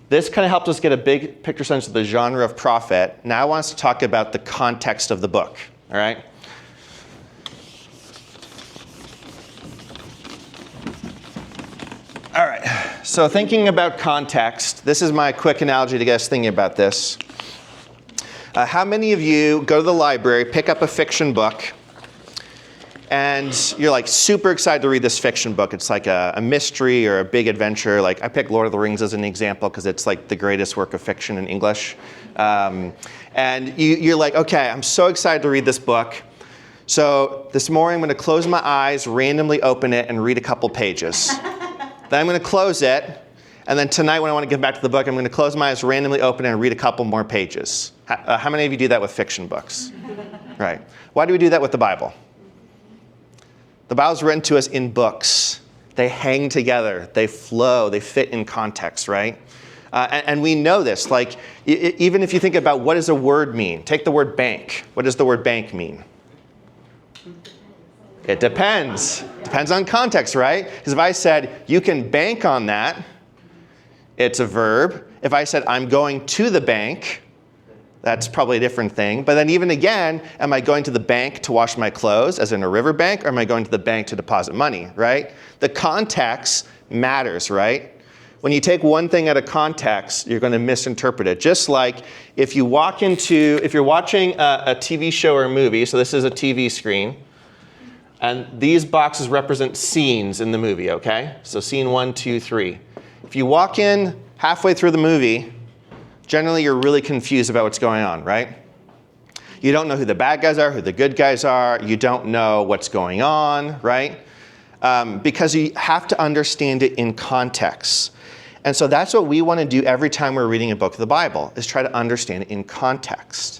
This kind of helps us get a big picture sense of the genre of prophet. Now I want us to talk about the context of the book, all right? All right, so thinking about context, this is my quick analogy to get us thinking about this. How many of you go to the library, pick up a fiction book, and you're like super excited to read this fiction book? It's like a mystery or a big adventure. Like I picked Lord of the Rings as an example because it's like the greatest work of fiction in English. And you're like, okay, I'm so excited to read this book. So this morning I'm going to close my eyes, randomly open it, and read a couple pages. Then I'm going to close it. And then tonight when I want to get back to the book, I'm going to close my eyes, randomly open it, and read a couple more pages. How many of you do that with fiction books? Right. Why do we do that with the Bible? The Bible's written to us in books. They hang together. They flow. They fit in context, right? And we know this. Like, even if you think about what does a word mean? Take the word bank. What does the word bank mean? It depends. Depends on context, right? Because if I said, you can bank on that, it's a verb. If I said, I'm going to the bank, that's probably a different thing. But then even again, am I going to the bank to wash my clothes, as in a river bank, or am I going to the bank to deposit money, right? The context matters, right? When you take one thing out of context, you're going to misinterpret it. Just like if you're watching a TV show or a movie, so this is a TV screen, and these boxes represent scenes in the movie, okay? So scene 1, 2, 3. If you walk in halfway through the movie, generally you're really confused about what's going on, right? You don't know who the bad guys are, who the good guys are. You don't know what's going on, right? Because you have to understand it in context. And so that's what we want to do every time we're reading a book of the Bible, is try to understand it in context.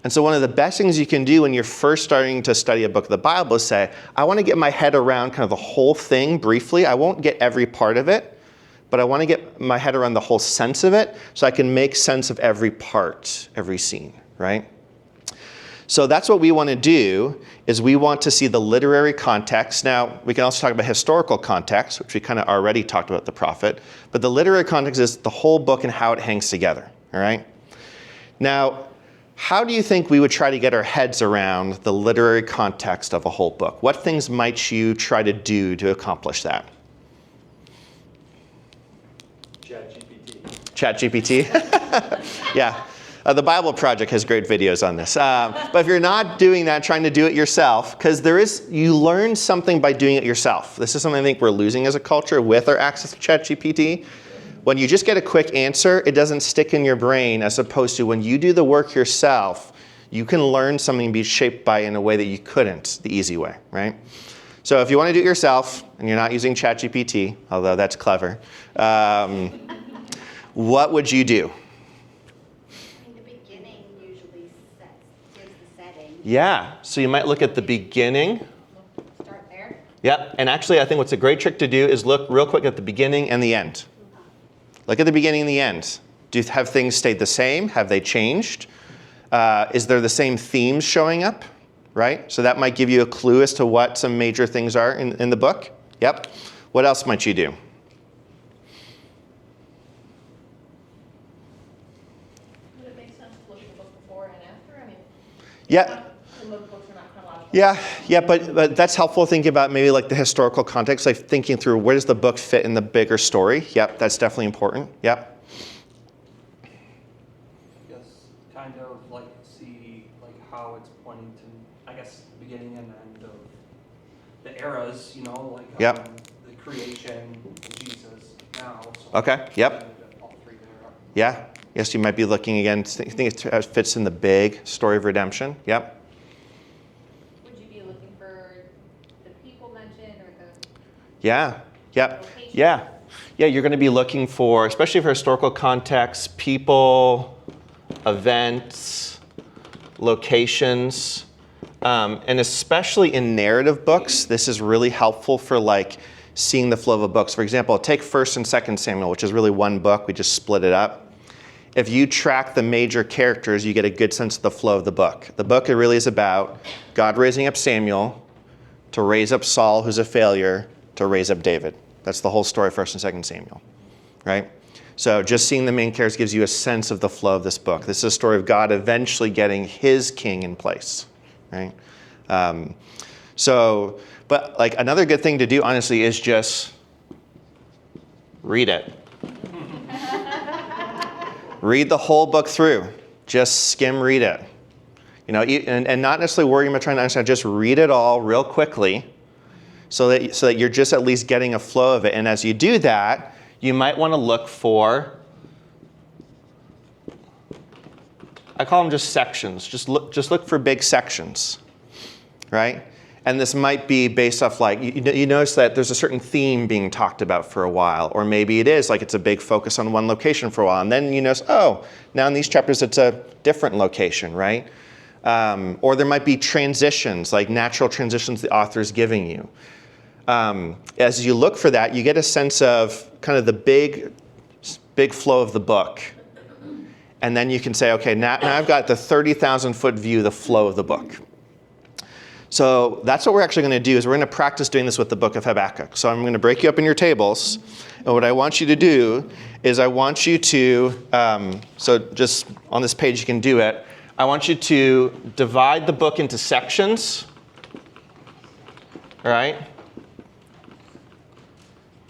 And so one of the best things you can do when you're first starting to study a book of the Bible is say, I want to get my head around kind of the whole thing briefly. I won't get every part of it, but I want to get my head around the whole sense of it so I can make sense of every part, every scene, right? So that's what we want to do, is we want to see the literary context. Now, we can also talk about historical context, which we kind of already talked about the prophet. But the literary context is the whole book and how it hangs together, all right? Now, how do you think we would try to get our heads around the literary context of a whole book? What things might you try to do to accomplish that? ChatGPT? Yeah. The Bible Project has great videos on this. But if you're not doing that, trying to do it yourself, because you learn something by doing it yourself. This is something I think we're losing as a culture with our access to ChatGPT. When you just get a quick answer, it doesn't stick in your brain, as opposed to when you do the work yourself, you can learn something and be shaped by it in a way that you couldn't the easy way, right? So if you want to do it yourself, and you're not using ChatGPT, although that's clever, what would you do? The beginning usually gives the setting. Yeah, so you might look at the beginning. Start there. Yep, and actually I think what's a great trick to do is look real quick at the beginning and the end. Look at the beginning and the end. Have things stayed the same? Have they changed? Is there the same themes showing up? Right? So that might give you a clue as to what some major things are in the book. Yep. What else might you do? Would it make sense to look at the book before and after? I mean, Yeah. some of the books are not chronological. Yeah, but that's helpful thinking about maybe like the historical context, like thinking through where does the book fit in the bigger story. Yep, that's definitely important. Yep. Yes, kind of like see like how it's pointing to, I guess, the beginning and end of the eras, like Yep. the creation, Jesus, now. So Okay, yep. all three there. Yeah. Yes, you might be looking again, think it fits in the big story of redemption. Yep. Would you be looking for the people mentioned or the Yeah. Yep. location? Yeah. Yeah, you're going to be looking for, especially for historical context, people, events, locations, and especially in narrative books, this is really helpful for like seeing the flow of a book. So for example, take 1st and 2nd Samuel, which is really one book. We just split it up. If you track the major characters, you get a good sense of the flow of the book. The book, it really is about God raising up Samuel to raise up Saul, who's a failure, to raise up David. That's the whole story of 1st and 2nd Samuel, right? So just seeing the main characters gives you a sense of the flow of this book. This is a story of God eventually getting his king in place, right? But like another good thing to do, honestly, is just read it. Read the whole book through. Just skim read it. You know, and not necessarily worry about trying to understand. Just read it all real quickly, so that you're just at least getting a flow of it. And as you do that, you might want to look for, I call them just sections. Just look for big sections, right? And this might be based off like, you notice that there's a certain theme being talked about for a while, or maybe it is like it's a big focus on one location for a while, and then you notice, oh, now in these chapters it's a different location, right? Or there might be transitions, like natural transitions the author's giving you. As you look for that, you get a sense of kind of the big flow of the book. And then you can say, okay, now I've got the 30,000 foot view, the flow of the book. So that's what we're actually going to do, is we're going to practice doing this with the book of Habakkuk. So I'm going to break you up in your tables. And what I want you to do is I want you to, so just on this page you can do it, I want you to divide the book into sections, all right?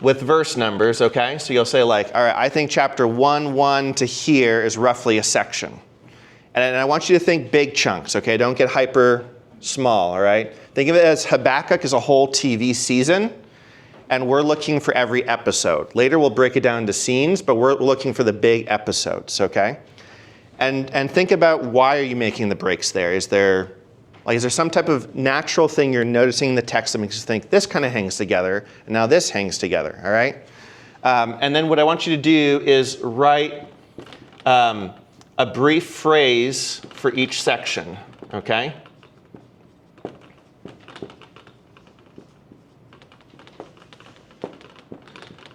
With verse numbers, okay? So you'll say like, all right, I think chapter 1 to here is roughly a section. And I want you to think big chunks, okay? Don't get hyper small, all right? Think of it as Habakkuk is a whole TV season, and we're looking for every episode. Later we'll break it down into scenes, but we're looking for the big episodes, okay? And think about, why are you making the breaks there? Is there some type of natural thing you're noticing in the text that makes you think, this kind of hangs together, and now this hangs together, all right? And then what I want you to do is write a brief phrase for each section, okay?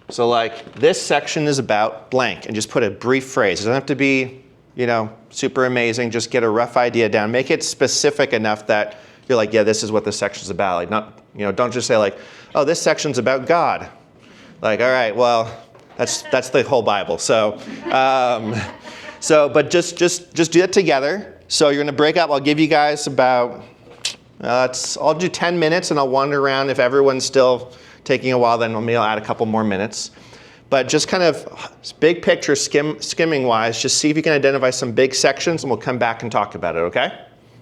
So like, this section is about blank, and just put a brief phrase. It doesn't have to be, super amazing. Just get a rough idea down. Make it specific enough that you're like, yeah, this is what this section's about. Like, not, don't just say like, oh, this section's about God. Like, all right, well, that's the whole Bible. So, but just do it together. So you're going to break up. I'll give you guys about, I'll do 10 minutes, and I'll wander around. If everyone's still taking a while, then maybe I'll add a couple more minutes. But just kind of big picture, skimming wise, just see if you can identify some big sections, and we'll come back and talk about it, okay?